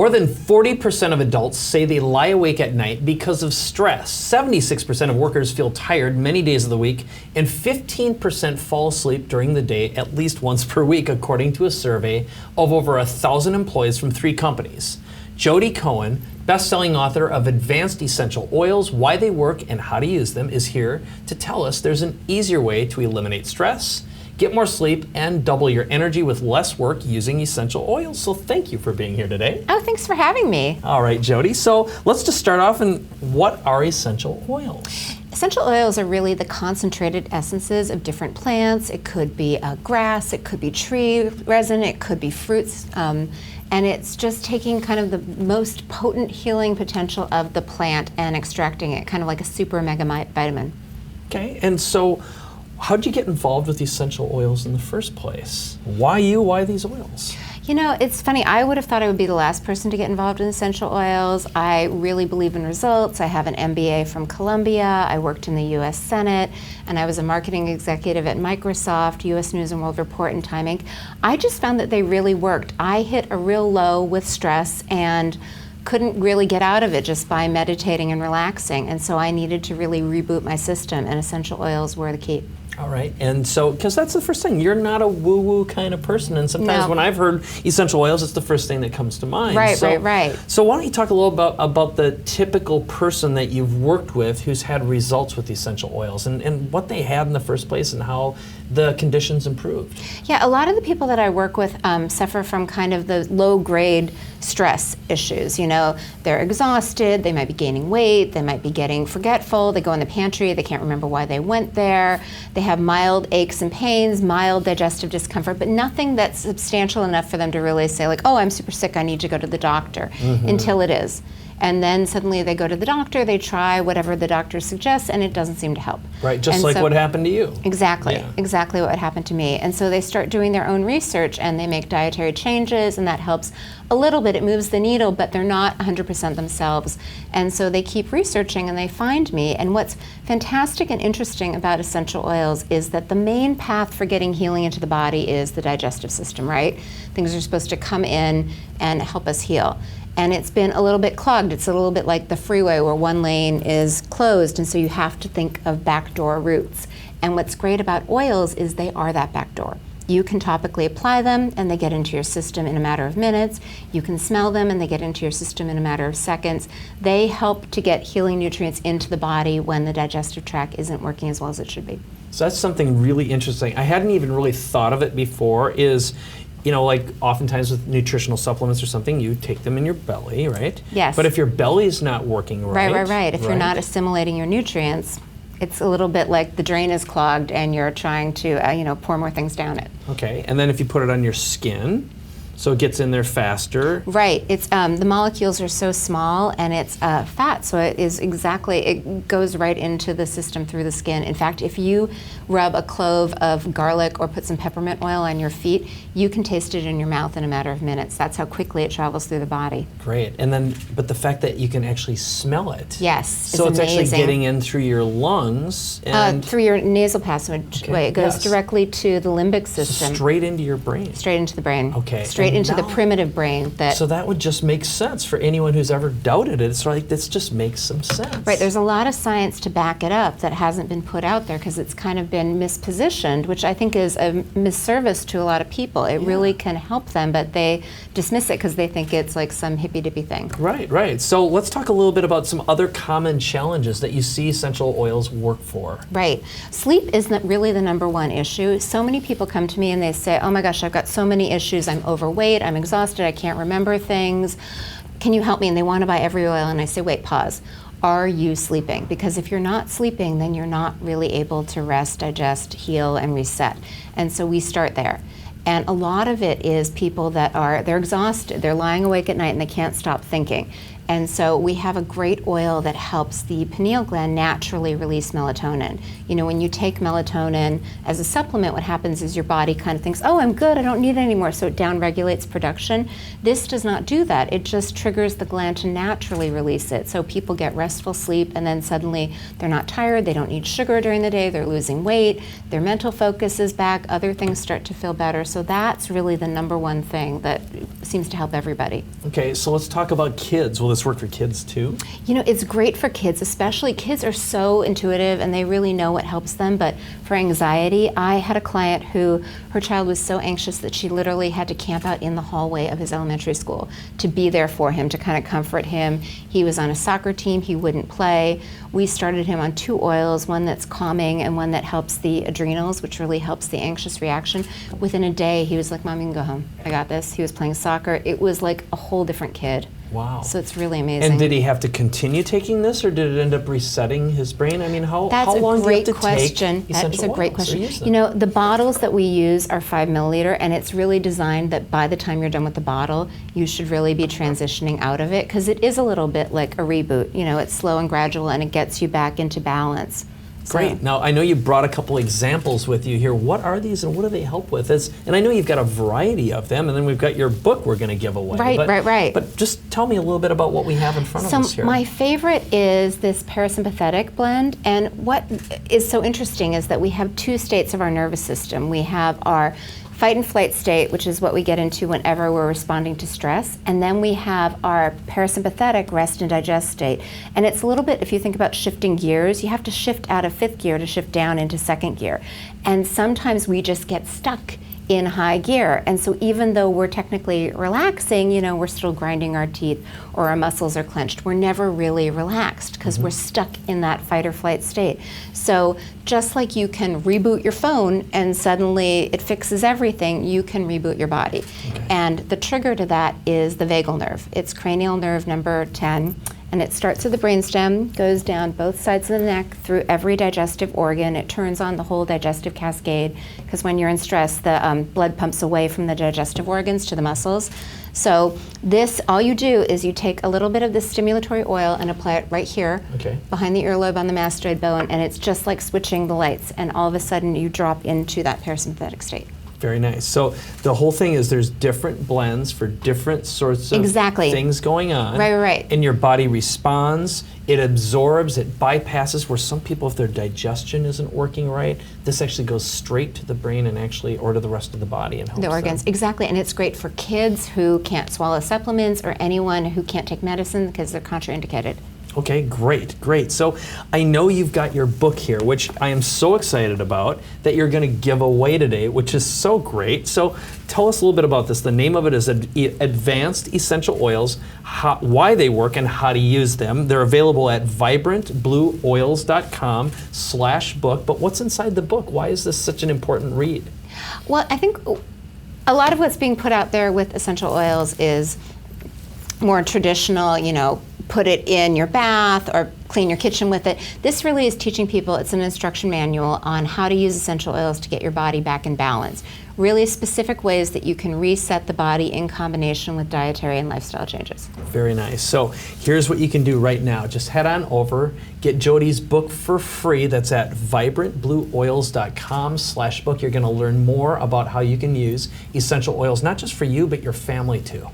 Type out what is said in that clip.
More than 40% of adults say they lie awake at night because of stress. 76% of workers feel tired many days of the week, and 15% fall asleep during the day at least once per week, according to a survey of over 1,000 employees from 3 companies. Jodi Cohen, best-selling author of Advanced Essential Oils, Why They Work and How to Use Them, is here to tell us there's an easier way to eliminate stress, get more sleep, and double your energy with less work using essential oils. So thank you for being here today. Oh, thanks for having me. All right, Jodi. So let's just start off, and what are essential oils? Essential oils are really the concentrated essences of different plants. It could be grass, it could be tree resin, it could be fruits, and it's just taking kind of the most potent healing potential of the plant and extracting it, kind of like a super mega vitamin. Okay, and so how did you get involved with essential oils in the first place? Why you? Why these oils? You know, it's funny. I would have thought I would be the last person to get involved in essential oils. I really believe in results. I have an MBA from Columbia. I worked in the U.S. Senate, and I was a marketing executive at Microsoft, U.S. News and World Report, and Time Inc. I just found that they really worked. I hit a real low with stress and couldn't really get out of it just by meditating and relaxing. And so I needed to really reboot my system, and essential oils were the key. All right, and so, because that's the first thing, you're not a woo-woo kind of person, and sometimes when I've heard essential oils, it's the first thing that comes to mind. Right, right. So why don't you talk a little about the typical person that you've worked with who's had results with essential oils, and what they had in the first place and how the conditions improved? Yeah, a lot of the people that I work with suffer from kind of the low-grade stress issues. You know, they're exhausted, they might be gaining weight, they might be getting forgetful, they go in the pantry, they can't remember why they went there, they have mild aches and pains, mild digestive discomfort, but nothing that's substantial enough for them to really say like, oh, I'm super sick, I need to go to the doctor, until it is. And then suddenly they go to the doctor, they try whatever the doctor suggests, and it doesn't seem to help. Right, just like what happened to you. Exactly, yeah. Exactly what happened to me. And so they start doing their own research, and they make dietary changes, and that helps a little bit. It moves the needle, but they're not 100% themselves. And so they keep researching, and they find me. And what's fantastic and interesting about essential oils is that the main path for getting healing into the body is the digestive system, right? Things are supposed to come in and help us heal. And it's been a little bit clogged. It's a little bit like the freeway where one lane is closed, and so you have to think of backdoor routes. And what's great about oils is they are that backdoor. You can topically apply them, and they get into your system in a matter of minutes. You can smell them, and they get into your system in a matter of seconds. They help to get healing nutrients into the body when the digestive tract isn't working as well as it should be. So that's something really interesting. I hadn't even really thought of it before, is, you know, like oftentimes with nutritional supplements or something, you take them in your belly, right? Yes. But if your belly's not working right. Right. If you're not assimilating your nutrients, it's a little bit like the drain is clogged and you're trying to, pour more things down it. Okay, and then if you put it on your skin, so it gets in there faster. Right. It's the molecules are so small, and it's fat, so it goes right into the system through the skin. In fact, if you rub a clove of garlic or put some peppermint oil on your feet, you can taste it in your mouth in a matter of minutes. That's how quickly it travels through the body. Great. And then, but the fact that you can actually smell it. Yes. So it's actually getting in through your lungs and through your nasal passage. Okay, It goes directly to the limbic system. Straight into your brain. Straight into the brain. Okay. Straight into the primitive brain. So that would just make sense for anyone who's ever doubted it. It's like, this just makes some sense. Right, there's a lot of science to back it up that hasn't been put out there because it's kind of been mispositioned, which I think is a misservice to a lot of people. It really can help them, but they dismiss it because they think it's like some hippy-dippy thing. Right. So let's talk a little bit about some other common challenges that you see essential oils work for. Right. Sleep is really the #1 issue. So many people come to me and they say, oh my gosh, I've got so many issues. I'm overweight, I'm exhausted, I can't remember things. Can you help me? And they want to buy every oil, and I say, wait, pause. Are you sleeping? Because if you're not sleeping, then you're not really able to rest, digest, heal, and reset. And so we start there. And a lot of it is people that they're exhausted, they're lying awake at night and they can't stop thinking. And so we have a great oil that helps the pineal gland naturally release melatonin. You know, when you take melatonin as a supplement, what happens is your body kind of thinks, oh, I'm good, I don't need it anymore, so it downregulates production. This does not do that. It just triggers the gland to naturally release it. So people get restful sleep, and then suddenly they're not tired, they don't need sugar during the day, they're losing weight, their mental focus is back, other things start to feel better. So that's really the number one thing that seems to help everybody. Okay, so let's talk about kids. Will this work for kids too? You know, it's great for kids, especially kids are so intuitive and they really know what helps them. But for anxiety, I had a client who, her child was so anxious that she literally had to camp out in the hallway of his elementary school to be there for him, to kind of comfort him. He was on a soccer team, he wouldn't play. We started him on 2 oils, one that's calming and one that helps the adrenals, which really helps the anxious reaction. Within a day, he was like, Mom, you can go home. I got this. He was playing soccer. It was like a whole different kid. Wow. So it's really amazing. And did he have to continue taking this, or did it end up resetting his brain? I mean, how long do you have to take That is a great question. use them? You know, the bottles that we use are 5 milliliter, and it's really designed that by the time you're done with the bottle, you should really be transitioning out of it, because it is a little bit like a reboot. You know, it's slow and gradual, and it gets you back into balance. Great. So, Now, I know you brought a couple examples with you here. What are these and what do they help with? And I know you've got a variety of them, and then we've got your book we're going to give away. Right. But just tell me a little bit about what we have in front of us here. My favorite is this parasympathetic blend, and what is so interesting is that we have 2 states of our nervous system. We have our fight and flight state, which is what we get into whenever we're responding to stress. And then we have our parasympathetic rest and digest state. And it's a little bit, if you think about shifting gears, you have to shift out of 5th gear to shift down into 2nd gear. And sometimes we just get stuck in high gear. And so even though we're technically relaxing, you know, we're still grinding our teeth or our muscles are clenched. We're never really relaxed because we're stuck in that fight or flight state. So just like you can reboot your phone and suddenly it fixes everything, you can reboot your body. Okay. And the trigger to that is the vagal nerve. It's cranial nerve number 10. And it starts at the brainstem, goes down both sides of the neck through every digestive organ. It turns on the whole digestive cascade, because when you're in stress, the blood pumps away from the digestive organs to the muscles. So this, all you do is you take a little bit of this stimulatory oil and apply it right here, behind the earlobe on the mastoid bone, and it's just like switching the lights, and all of a sudden you drop into that parasympathetic state. Very nice. So the whole thing is there's different blends for different sorts of things going on. Right. And your body responds, it absorbs, it bypasses, where some people, if their digestion isn't working right, this actually goes straight to the brain and actually, or to the rest of the body and helps the organs, them. exactly. And it's great for kids who can't swallow supplements or anyone who can't take medicine because they're contraindicated. Okay, great. So I know you've got your book here, which I am so excited about, that you're going to give away today, which is so great. So tell us a little bit about this. The name of it is Advanced Essential Oils, why they work and how to use them. They're available at vibrantblueoils.com/book. But what's inside the book? Why is this such an important read? Well, I think a lot of what's being put out there with essential oils is more traditional, you know, put it in your bath or clean your kitchen with it. This really is teaching people, it's an instruction manual on how to use essential oils to get your body back in balance. Really specific ways that you can reset the body in combination with dietary and lifestyle changes. Very nice. So here's what you can do right now. Just head on over, get Jodi's book for free. That's at vibrantblueoils.com/book. You're going to learn more about how you can use essential oils, not just for you, but your family too.